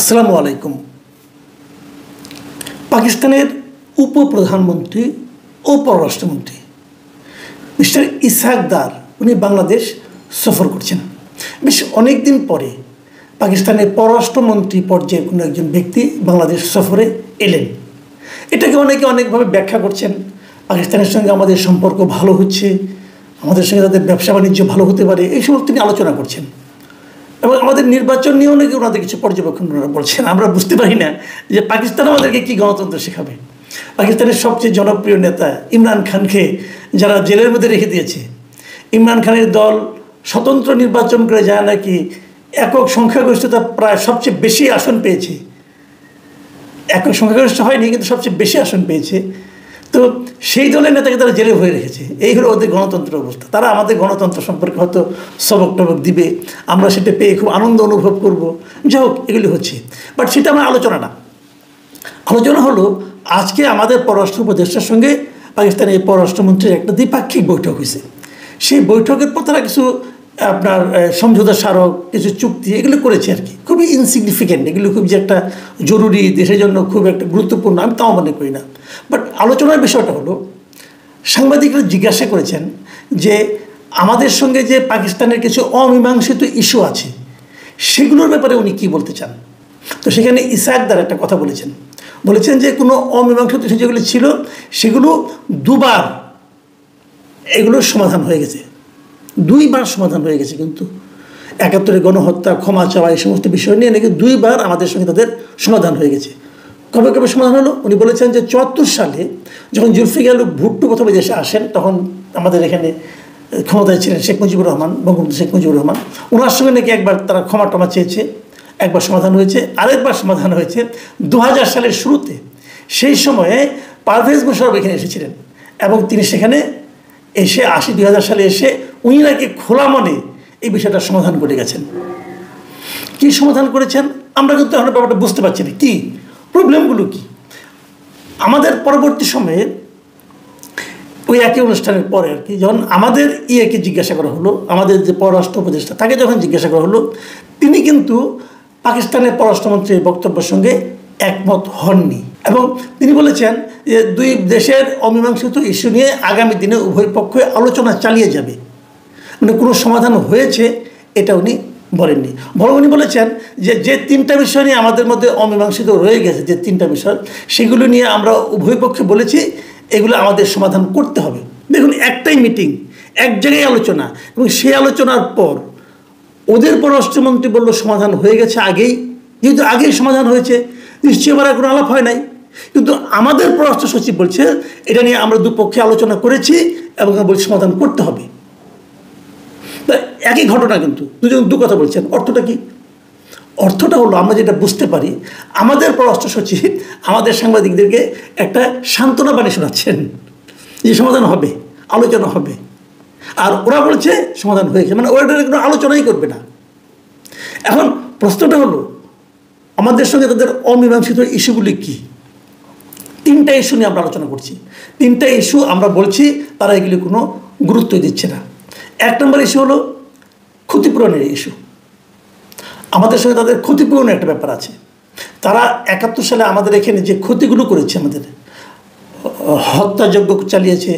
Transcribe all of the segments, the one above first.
আসসালামু আলাইকুম। পাকিস্তানের উপপ্রধানমন্ত্রী ও পররাষ্ট্রমন্ত্রী মিস্টার ইসহাক দার উনি বাংলাদেশ সফর করছেন। বেশ অনেক দিন পরে পাকিস্তানের পররাষ্ট্রমন্ত্রী পর্যায়ের কোনো একজন ব্যক্তি বাংলাদেশ সফরে এলেন। এটাকে অনেকে অনেকভাবে ব্যাখ্যা করছেন। পাকিস্তানের সঙ্গে আমাদের সম্পর্ক ভালো হচ্ছে, আমাদের সঙ্গে তাদের ব্যবসা বাণিজ্য ভালো হতে পারে, এই সমস্ত তিনি আলোচনা করছেন। এবং আমাদের নির্বাচন নিয়েও নাকি ওনাদের কিছু পর্যবেক্ষণ বলছেন। আমরা বুঝতে পারি না যে পাকিস্তান আমাদেরকে কী গণতন্ত্র শেখাবে। পাকিস্তানের সবচেয়ে জনপ্রিয় নেতা ইমরান খানকে যারা জেলের মধ্যে রেখে দিয়েছে, ইমরান খানের দল স্বতন্ত্র নির্বাচন করে যায় নাকি একক সংখ্যাগরিষ্ঠতা প্রায় সবচেয়ে বেশি আসন পেয়েছে। একক সংখ্যাগরিষ্ঠ হয়নি, কিন্তু সবচেয়ে বেশি আসন পেয়েছে। তো সেই দলের নেতাকে তারা জেলে হয়ে রেখেছে। এই হলো ওদের গণতন্ত্রের অবস্থা। তারা আমাদের গণতন্ত্র সম্পর্কে হয়তো সবক টবক দিবে, আমরা সেটা পেয়ে খুব আনন্দ অনুভব করব। যাই হোক, এগুলি হচ্ছে, বাট সেটা আমার আলোচনা না। আলোচনা হলো আজকে আমাদের পররাষ্ট্র উপদেষ্টার সঙ্গে পাকিস্তানের পররাষ্ট্রমন্ত্রীর একটা দ্বিপাক্ষিক বৈঠক হয়েছে। সেই বৈঠকের পর তারা কিছু আপনার সমঝোতা স্মারক, কিছু চুক্তি এগুলো করেছে আর কি, খুবই ইনসিগনিফিকেন্ট। এগুলো খুব যে একটা জরুরি, দেশের জন্য খুব একটা গুরুত্বপূর্ণ আমি তাও মনে করি না। বাট আলোচনার বিষয়টা হলো, সাংবাদিকরা জিজ্ঞাসা করেছেন যে আমাদের সঙ্গে যে পাকিস্তানের কিছু অমীমাংসিত ইস্যু আছে সেগুলোর ব্যাপারে উনি কী বলতে চান। তো সেখানে ইসহাক দার একটা কথা বলেছেন যে কোনো অমীমাংসিত ইস্যু যেগুলো ছিল সেগুলো দুবার এগুলোর সমাধান হয়ে গেছে, দুইবার সমাধান হয়ে গেছে। কিন্তু ৭১ গণহত্যা, ক্ষমা চাওয়া, এই সমস্ত বিষয় নিয়ে নাকি দুইবার আমাদের সঙ্গে তাদের সমাধান হয়ে গেছে। কবে কবে সমাধান হলো? উনি বলেছেন যে ৭৪ সালে যখন জুলফিকার ভুট্টো প্রথমে দেশে আসেন, তখন আমাদের এখানে ক্ষমতায় ছিলেন শেখ মুজিবুর রহমান, বঙ্গবন্ধু শেখ মুজিবুর রহমান। ওনার সঙ্গে নাকি একবার তারা ক্ষমা টমা চেয়েছে, একবার সমাধান হয়েছে। আরেকবার সমাধান হয়েছে ২০০০ সালের শুরুতে। সেই সময়ে পারভেজ মোশাররফ এখানে এসেছিলেন এবং তিনি সেখানে এসে ২০০০ সালে এসে উনি নাকি খোলা মনে এই বিষয়টা সমাধান করে গেছেন। কী সমাধান করেছেন আমরা কিন্তু এখন ব্যাপারটা বুঝতে পারছি না, কী প্রবলেমগুলো কী। আমাদের পরবর্তী সময়ে ওই একই অনুষ্ঠানের পরে আর কি, যখন আমাদের ইয়েকে জিজ্ঞাসা করা হলো, আমাদের যে পররাষ্ট্র উপদেষ্টা তাকে যখন জিজ্ঞাসা করা হলো, তিনি কিন্তু পাকিস্তানের পররাষ্ট্রমন্ত্রীর বক্তব্যের সঙ্গে একমত হননি। এবং তিনি বলেছেন যে দুই দেশের অমীমাংসিত ইস্যু নিয়ে আগামী দিনে উভয় পক্ষই আলোচনা চালিয়ে যাবে, মানে কোনো সমাধান হয়েছে এটা উনি বলেননি। বরং উনি বলেছেন যে তিনটা বিষয় নিয়ে আমাদের মধ্যে অমীমাংসিত রয়ে গেছে, যে তিনটা বিষয়, সেগুলো নিয়ে আমরা উভয় পক্ষে বলেছি এগুলো আমাদের সমাধান করতে হবে। দেখুন, একটাই মিটিং, এক জায়গায় আলোচনা, এবং সেই আলোচনার পর ওদের পররাষ্ট্রমন্ত্রী বলল সমাধান হয়ে গেছে আগেই। যেহেতু আগেই সমাধান হয়েছে, নিশ্চয়ই আবার কোনো আলাপ হয় নাই। কিন্তু আমাদের পররাষ্ট্র সচিব বলছে এটা নিয়ে আমরা দুপক্ষে আলোচনা করেছি এবং বলছি সমাধান করতে হবে। একই ঘটনা, কিন্তু দুজন দু কথা বলছেন। অর্থটা কি? অর্থটা হলো, আমরা যেটা বুঝতে পারি, আমাদের পররাষ্ট্র সচিব আমাদের সাংবাদিকদেরকে একটা সান্ত্বনা বাণী শোনাচ্ছেন যে সমাধান হবে, আলোচনা হবে, আর ওরা বলছে সমাধান হয়েছে, মানে ওরা কোনো আলোচনাই করবে না। এখন প্রশ্নটা হলো, আমাদের সঙ্গে তাদের অমীমাংসিত ইস্যুগুলি কী? তিনটা ইস্যু নিয়ে আমরা আলোচনা করছি। তিনটা ইস্যু আমরা বলছি তারা এগুলি কোনো গুরুত্ব দিচ্ছে না। ১ নম্বর ইস্যু হলো ক্ষতিপূরণের ইস্যু। আমাদের সঙ্গে তাদের ক্ষতিপূরণের একটা ব্যাপার আছে। তারা ৭১ সালে আমাদের এখানে যে ক্ষতিগুলো করেছে, আমাদের হত্যাযজ্ঞ চালিয়েছে,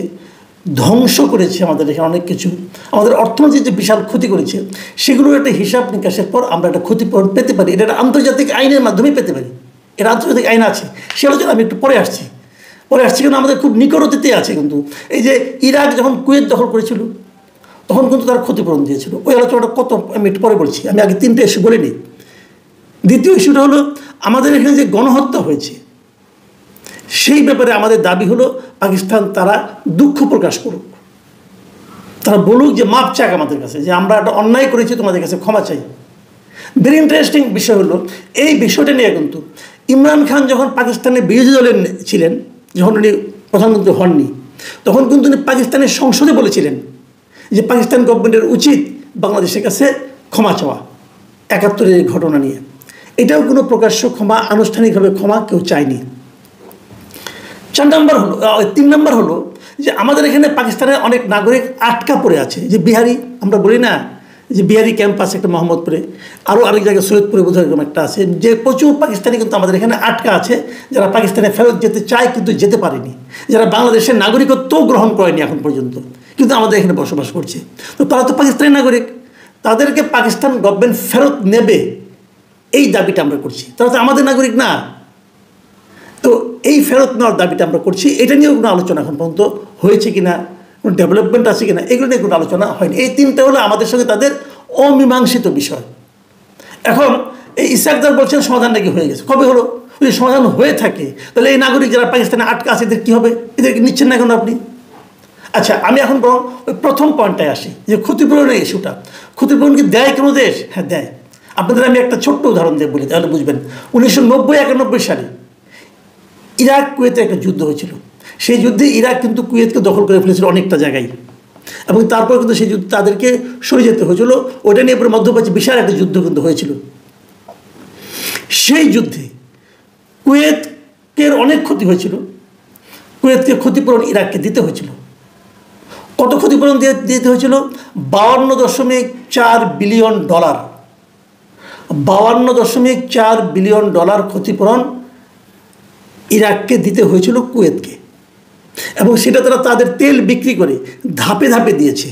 ধ্বংস করেছে আমাদের এখানে অনেক কিছু, আমাদের অর্থনীতির যে বিশাল ক্ষতি করেছে, সেগুলোর একটা হিসাব নিকাশের পর আমরা একটা ক্ষতিপূরণ পেতে পারি। এটা আন্তর্জাতিক আইনের মাধ্যমেই পেতে পারি। এর আন্তর্জাতিক আইন আছে, সে আলোচনা আমি একটু পরে আসছি কিন্তু আমাদের খুব নিকট অতীতে আছে। কিন্তু এই যে ইরাক যখন কুয়েত দখল করেছিল, তখন কিন্তু তারা ক্ষতিপূরণ দিয়েছিল। ওই আলোচনাটা কত আমি একটু পরে বলছি, আমি আগে তিনটে ইস্যু বলিনি। দ্বিতীয় ইস্যুটা হলো, আমাদের এখানে যে গণহত্যা হয়েছে সেই ব্যাপারে আমাদের দাবি হলো পাকিস্তান তারা দুঃখ প্রকাশ করুক, তারা বলুক যে মাপ চাক আমাদের কাছে, যে আমরা একটা অন্যায় করেছি, তোমাদের কাছে ক্ষমা চাই। ভেরি ইন্টারেস্টিং বিষয় হলো, এই বিষয়টা নিয়ে কিন্তু ইমরান খান যখন পাকিস্তানের বিরোধী দলের ছিলেন, যখন উনি প্রধানমন্ত্রী হননি, তখন কিন্তু উনি পাকিস্তানের সংসদে বলেছিলেন যে পাকিস্তান গভর্নমেন্টের উচিত বাংলাদেশের কাছে ক্ষমা চাওয়া ৭১-এর ঘটনা নিয়ে। এটাও কোনো প্রকাশ্য ক্ষমা, আনুষ্ঠানিকভাবে ক্ষমা কেউ চায়নি। ৩ নম্বর হলো যে আমাদের এখানে পাকিস্তানের অনেক নাগরিক আটকা পড়ে আছে, যে বিহারি, আমরা বলি না যে বিহারি ক্যাম্প আছে একটা মোহাম্মদপুরে, আরও আরেক জায়গায় সৈয়দপুরে বোধহয় এরকম একটা আছে, যে প্রচুর পাকিস্তানি কিন্তু আমাদের এখানে আটকা আছে, যারা পাকিস্তানে ফেরত যেতে চায় কিন্তু যেতে পারেনি, যারা বাংলাদেশের নাগরিকত্বও গ্রহণ করেনি এখন পর্যন্ত, কিন্তু আমাদের এখানে বসবাস করছে। তো তারা তো পাকিস্তানি নাগরিক, তাদেরকে পাকিস্তান গভর্নমেন্ট ফেরত নেবে এই দাবিটা আমরা করছি। তারা তো আমাদের নাগরিক না। তো এই ফেরত নেওয়ার দাবিটা আমরা করছি। এটা নিয়েও কোনো আলোচনা এখন পর্যন্ত হয়েছে কিনা, কোনো ডেভেলপমেন্ট আছে কিনা, এগুলো নিয়ে কোনো আলোচনা হয়নি। এই তিনটা হলো আমাদের সঙ্গে তাদের অমীমাংসিত বিষয়। এখন এই ইসাকদার বলছেন সমাধান নাকি হয়ে গেছে। কবে হলো? যদি সমাধান হয়ে থাকে তাহলে এই নাগরিক যারা পাকিস্তানে আটকা আছে এদের কী হবে? এদেরকে নিচ্ছেন না এখন আপনি? আচ্ছা, আমি এখন বরং ওই প্রথম পয়েন্টটায় আসি, যে ক্ষতিপূরণের ইস্যুটা। ক্ষতিপূরণ কি দেয় কোনো দেশ? হ্যাঁ দেয়। আপনাদের আমি একটা ছোট্ট উদাহরণ দিয়ে বলি, তাহলে বুঝবেন। 1990-91 সালে ইরাক কুয়েতে একটা যুদ্ধ হয়েছিল। সেই যুদ্ধে ইরাক কিন্তু কুয়েতকে দখল করে ফেলেছিল অনেকটা জায়গায়, এবং তারপর কিন্তু সেই যুদ্ধ তাদেরকে সরে যেতে হয়েছিল। ওটা নিয়ে পরে মধ্যপ্রাচ্যে বিশাল একটা যুদ্ধ কিন্তু হয়েছিল। সেই যুদ্ধে কুয়েতের অনেক ক্ষতি হয়েছিল। কুয়েতকে ক্ষতিপূরণ ইরাককে দিতে হয়েছিল। কত ক্ষতিপূরণ দিতে হয়েছিল? $52.4 বিলিয়ন। $52.4 বিলিয়ন ক্ষতিপূরণ ইরাককে দিতে হয়েছিল কুয়েতকে, এবং সেটা তারা তাদের তেল বিক্রি করে ধাপে ধাপে দিয়েছে।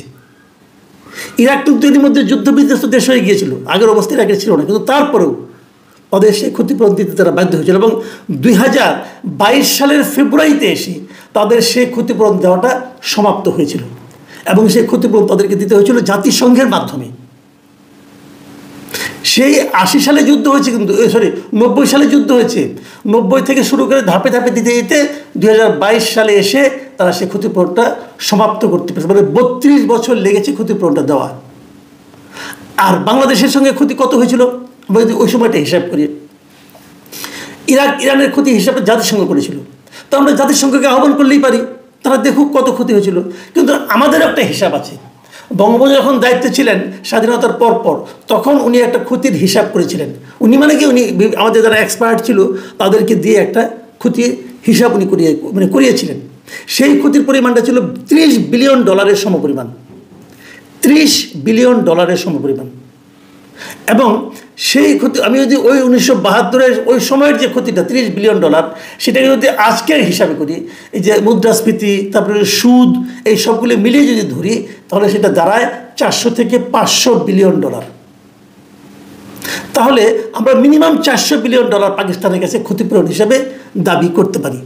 ইরাক কিন্তু এর মধ্যে যুদ্ধ বিধ্বস্ত দেশ হয়ে গিয়েছিল, আগের অবস্থা ইরাকের ছিল না, কিন্তু তারপরেও তাদের সেই ক্ষতিপূরণ দিতে তারা বাধ্য হয়েছিল, এবং 2022 সালের ফেব্রুয়ারিতে এসে তাদের সেই ক্ষতিপূরণ দেওয়াটা সমাপ্ত হয়েছিল, এবং সেই ক্ষতিপূরণ তাদেরকে দিতে হয়েছিল জাতিসংঘের মাধ্যমে। সেই 80 সালে যুদ্ধ হয়েছে, কিন্তু 90 সালে যুদ্ধ হয়েছে। 90 থেকে শুরু করে ধাপে ধাপে দিতে দিতে 2022 সালে এসে তারা সেই ক্ষতিপূরণটা সমাপ্ত করতে পেরেছে। মানে 32 বছর লেগেছে ক্ষতিপূরণটা দেওয়া। আর বাংলাদেশের সঙ্গে ক্ষতি কত হয়েছিল আমরা যদি ওই সময়টা হিসাব করি, ইরানের ক্ষতি হিসাবে জাতিসংঘ করেছিল। তো আমরা জাতিসংঘকে আহ্বান করলেই পারি, তারা দেখুক কত ক্ষতি হয়েছিল। কিন্তু আমাদের একটা হিসাব আছে। বঙ্গবন্ধু যখন দায়িত্বে ছিলেন স্বাধীনতার পর, তখন উনি একটা ক্ষতির হিসাব করেছিলেন। উনি উনি আমাদের যারা এক্সপার্ট ছিল তাদেরকে দিয়ে একটা ক্ষতির হিসাব উনি করিয়েছিলেন। সেই ক্ষতির পরিমাণটা ছিল $30 বিলিয়ন সমপরিমাণ। $30 বিলিয়ন সমপরিমাণ। এবং সেই ক্ষতি আমি যদি ওই 1972-এর ওই সময়ের যে ক্ষতিটা $30 বিলিয়ন, সেটাকে যদি আজকের হিসাবে করি, এই যে মুদ্রাস্ফীতি, তারপরে সুদ, এই সবগুলো মিলিয়ে যদি ধরি, তাহলে সেটা দাঁড়ায় $400 থেকে $500 বিলিয়ন। তাহলে আমরা মিনিমাম $400 বিলিয়ন পাকিস্তানের কাছে ক্ষতিপূরণ হিসাবে দাবি করতে পারি।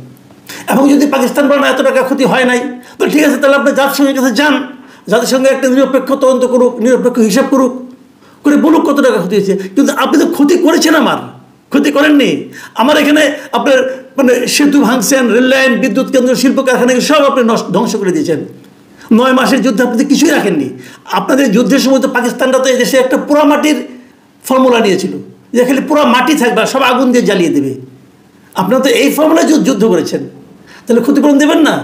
এবং যদি পাকিস্তান বলেন এত টাকা ক্ষতি হয় নাই, তো ঠিক আছে, তাহলে আপনি জাতিসংঘের কাছে যান, জাতিসংঘে একটা নিরপেক্ষ তদন্ত করুক, নিরপেক্ষ হিসাব করুক, করে বলুক কত টাকা ক্ষতি হয়েছে। কিন্তু আপনি তো ক্ষতি করেছেন, আমার ক্ষতি করেননি। আমার এখানে আপনার সেতু ভাঙছেন, রেললাইন, বিদ্যুৎ কেন্দ্র, শিল্প কারখানাকে সব আপনি ধ্বংস করে দিয়েছেন। 9 মাসের যুদ্ধে আপনি কিছুই রাখেননি। আপনাদের যুদ্ধের সময় তো পাকিস্তানরা তো এই দেশে একটা পোড়া মাটির ফর্মুলা নিয়েছিল, যে খালি পুরো মাটি থাকবে, সব আগুন দিয়ে জ্বালিয়ে দেবে। আপনারা তো এই ফর্মুলায় যুদ্ধ করেছেন, তাহলে ক্ষতিপূরণ দেবেন না?